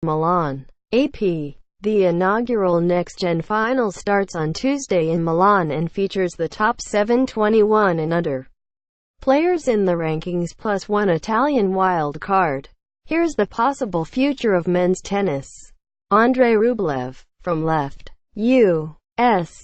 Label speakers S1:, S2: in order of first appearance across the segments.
S1: Milan. AP. The inaugural Next Gen Finals starts on Tuesday in Milan and features the top 721 and under players in the rankings plus one Italian wild card. Here's the possible future of men's tennis. Andrei Rublev. From left. U.S.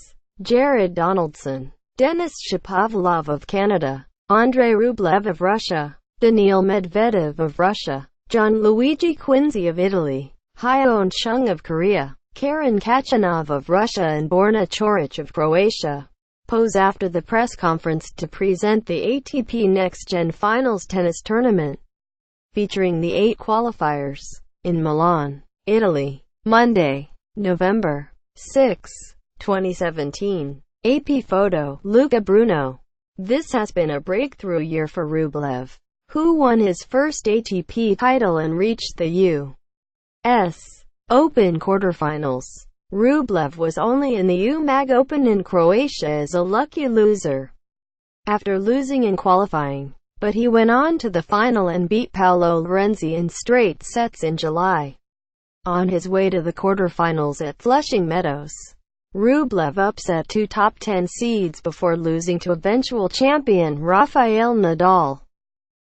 S1: Jared Donaldson. Denis Shapovalov of Canada. Andrei Rublev of Russia. Daniil Medvedev of Russia. Gianluigi Quinzi of Italy. Hyeon Chung of Korea. Karen Khachanov of Russia and Borna Coric of Croatia pose after the press conference to present the ATP Next Gen Finals tennis tournament, featuring the 8 qualifiers, in Milan, Italy. Monday, November 6, 2017. AP photo, Luca Bruno. This has been a breakthrough year for Rublev, who won his first ATP title and reached the U.S. Open quarterfinals. Rublev was only in the UMag Open in Croatia as a lucky loser, after losing in qualifying, but he went on to the final and beat Paolo Lorenzi in straight sets in July. On his way to the quarterfinals at Flushing Meadows, Rublev upset 2 top 10 seeds before losing to eventual champion Rafael Nadal.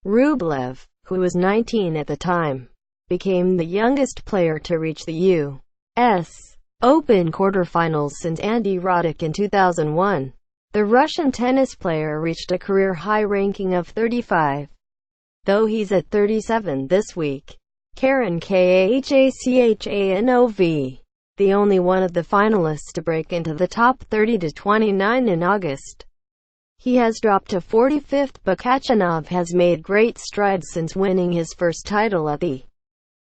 S1: Rublev, who was 19 at the time, became the youngest player to reach the U.S. Open quarterfinals since Andy Roddick in 2001. The Russian tennis player reached a career-high ranking of 35, though he's at 37 this week. Karen Khachanov, the only one of the finalists to break into the top 30 to 29 in August. He has dropped to 45th, but Khachanov has made great strides since winning his first title at the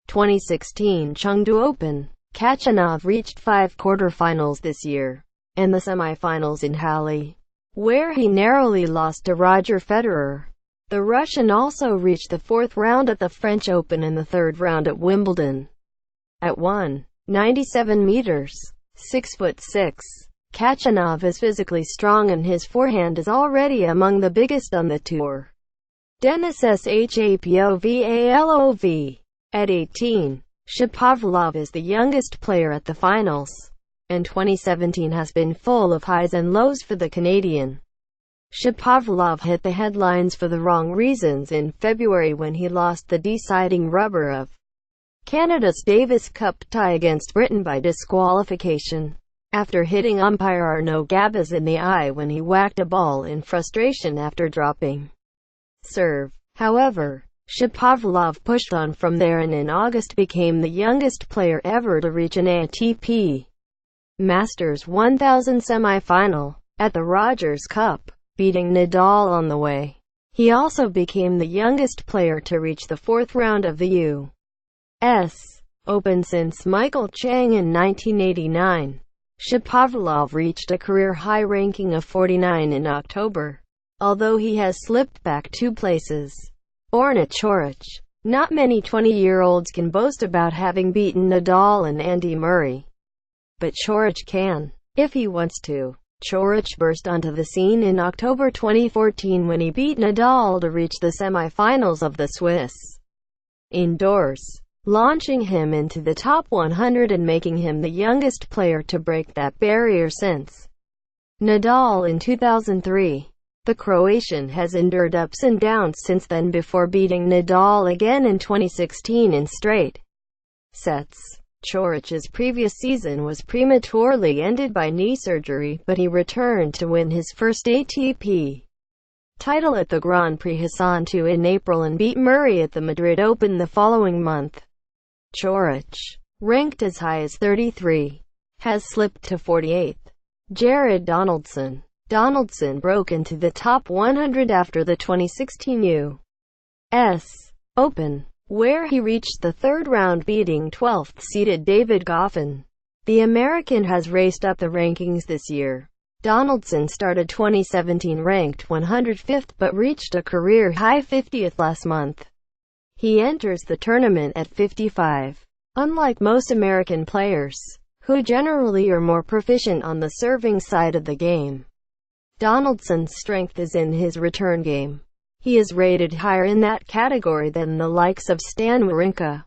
S1: 2016 Chengdu Open. Khachanov reached 5 quarterfinals this year, and the semifinals in Halle, where he narrowly lost to Roger Federer. The Russian also reached the 4th round at the French Open and the 3rd round at Wimbledon. At 197 meters, 6'6", Khachanov is physically strong and his forehand is already among the biggest on the tour. Denis Shapovalov. At 18, Shapovalov is the youngest player at the finals, and 2017 has been full of highs and lows for the Canadian. Shapovalov hit the headlines for the wrong reasons in February when he lost the deciding rubber of Canada's Davis Cup tie against Britain by disqualification, after hitting umpire Arnaud Gabas in the eye when he whacked a ball in frustration after dropping serve. However, Shapovalov pushed on from there and in August became the youngest player ever to reach an ATP Masters 1000 semi-final at the Rogers Cup, beating Nadal on the way. He also became the youngest player to reach the 4th round of the U.S. Open since Michael Chang in 1989. Shapovalov reached a career-high ranking of 49 in October, although he has slipped back 2 places. Borna Coric. Not many 20-year-olds can boast about having beaten Nadal and Andy Murray, but Coric can, if he wants to. Coric burst onto the scene in October 2014 when he beat Nadal to reach the semi-finals of the Swiss indoors, launching him into the top 100 and making him the youngest player to break that barrier since Nadal in 2003. The Croatian has endured ups and downs since then before beating Nadal again in 2016 in straight sets. Coric's previous season was prematurely ended by knee surgery, but he returned to win his first ATP title at the Grand Prix Hassan II in April and beat Murray at the Madrid Open the following month. Coric, ranked as high as 33, has slipped to 48th. Jared Donaldson. Donaldson broke into the top 100 after the 2016 U.S. Open, where he reached the 3rd round beating 12th-seeded David Goffin. The American has raced up the rankings this year. Donaldson started 2017 ranked 105th but reached a career-high 50th last month. He enters the tournament at 55. Unlike most American players, who generally are more proficient on the serving side of the game, Donaldson's strength is in his return game. He is rated higher in that category than the likes of Stan Wawrinka,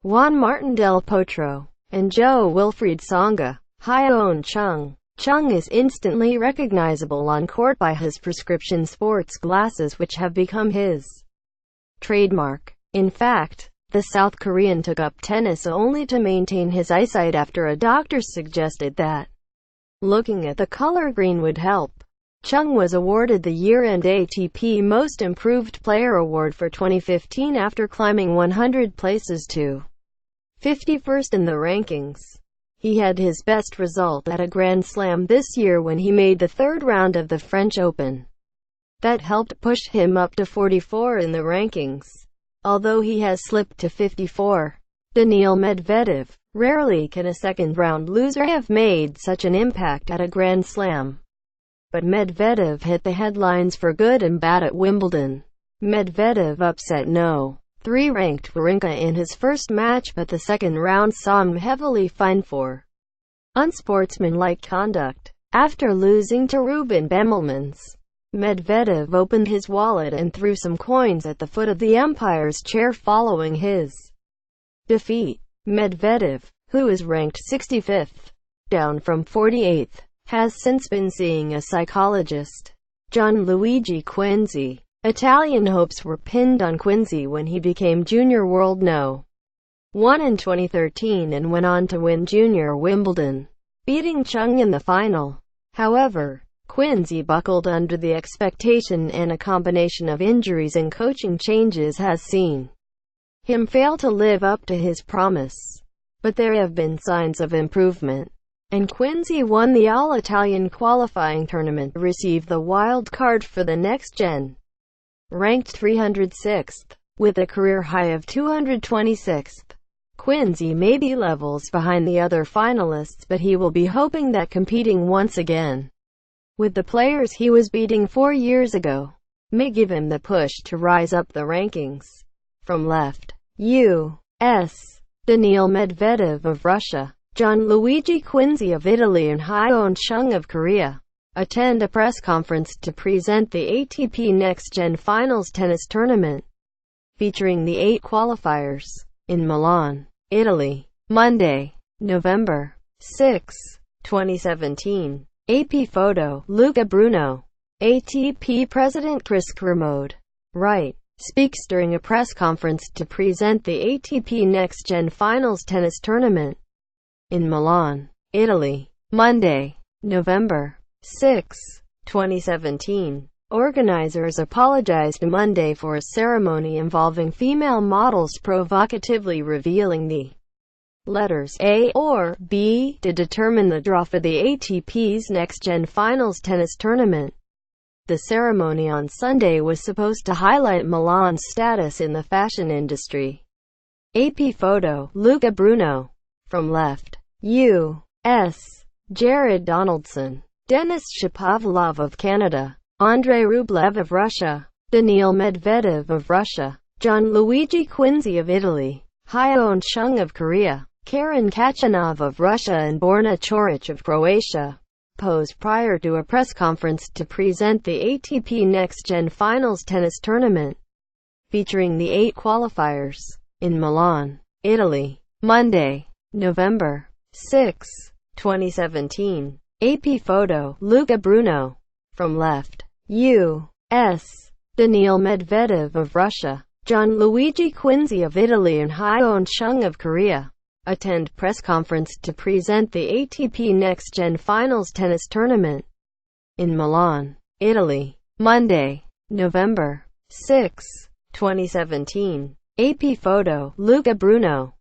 S1: Juan Martin Del Potro, and Jo-Wilfried Tsonga. Hyeon Chung. Chung is instantly recognizable on court by his prescription sports glasses, which have become his trademark. In fact, the South Korean took up tennis only to maintain his eyesight after a doctor suggested that looking at the color green would help. Chung was awarded the year-end ATP Most Improved Player award for 2015 after climbing 100 places to 51st in the rankings. He had his best result at a Grand Slam this year when he made the third round of the French Open. That helped push him up to 44 in the rankings, although he has slipped to 54. Daniil Medvedev. Rarely can a second-round loser have made such an impact at a Grand Slam. But Medvedev hit the headlines for good and bad at Wimbledon. Medvedev upset No. 3 ranked Wawrinka in his first match, but the second round saw him heavily fined for unsportsmanlike conduct. After losing to Ruben Bemelmans, Medvedev opened his wallet and threw some coins at the foot of the umpire's chair following his defeat. Medvedev, who is ranked 65th, down from 48th, has since been seeing a psychologist. Gianluigi Quinzi. Italian hopes were pinned on Quinzi when he became Junior World No. 1 in 2013 and went on to win Junior Wimbledon, beating Chung in the final. However, Quinzi buckled under the expectation, and a combination of injuries and coaching changes has seen him fail to live up to his promise. But there have been signs of improvement, and Quinzi won the All-Italian qualifying tournament to receive the wild card for the next gen. Ranked 306th, with a career high of 226th, Quinzi may be levels behind the other finalists, but he will be hoping that competing once again with the players he was beating 4 years ago may give him the push to rise up the rankings. From left, U.S. Daniil Medvedev of Russia, Gianluigi Quinzi of Italy, and Hyeon Chung of Korea attend a press conference to present the ATP Next Gen Finals tennis tournament, featuring the 8 qualifiers, in Milan, Italy, Monday, November 6, 2017. AP photo, Luca Bruno. ATP President Chris Kermode, right, speaks during a press conference to present the ATP Next Gen Finals tennis tournament, in Milan, Italy, Monday, November 6, 2017. Organizers apologized Monday for a ceremony involving female models provocatively revealing the letters A or B to determine the draw for the ATP's Next Gen Finals tennis tournament. The ceremony on Sunday was supposed to highlight Milan's status in the fashion industry. AP photo, Luca Bruno. From left, U.S. Jared Donaldson, Denis Shapovalov of Canada, Andrei Rublev of Russia, Daniil Medvedev of Russia, Gianluigi Quinzi of Italy, Hyeon Chung of Korea, Karen Khachanov of Russia, and Borna Coric of Croatia posed prior to a press conference to present the ATP Next Gen Finals tennis tournament, featuring the 8 qualifiers, in Milan, Italy, Monday, November 6, 2017. AP photo, Luca Bruno. From left, U.S. Daniil Medvedev of Russia, Gianluigi Quinzi of Italy, and Hyeon Chung of Korea attend press conference to present the ATP Next Gen Finals tennis tournament, in Milan, Italy, Monday, November 6, 2017. AP photo, Luca Bruno.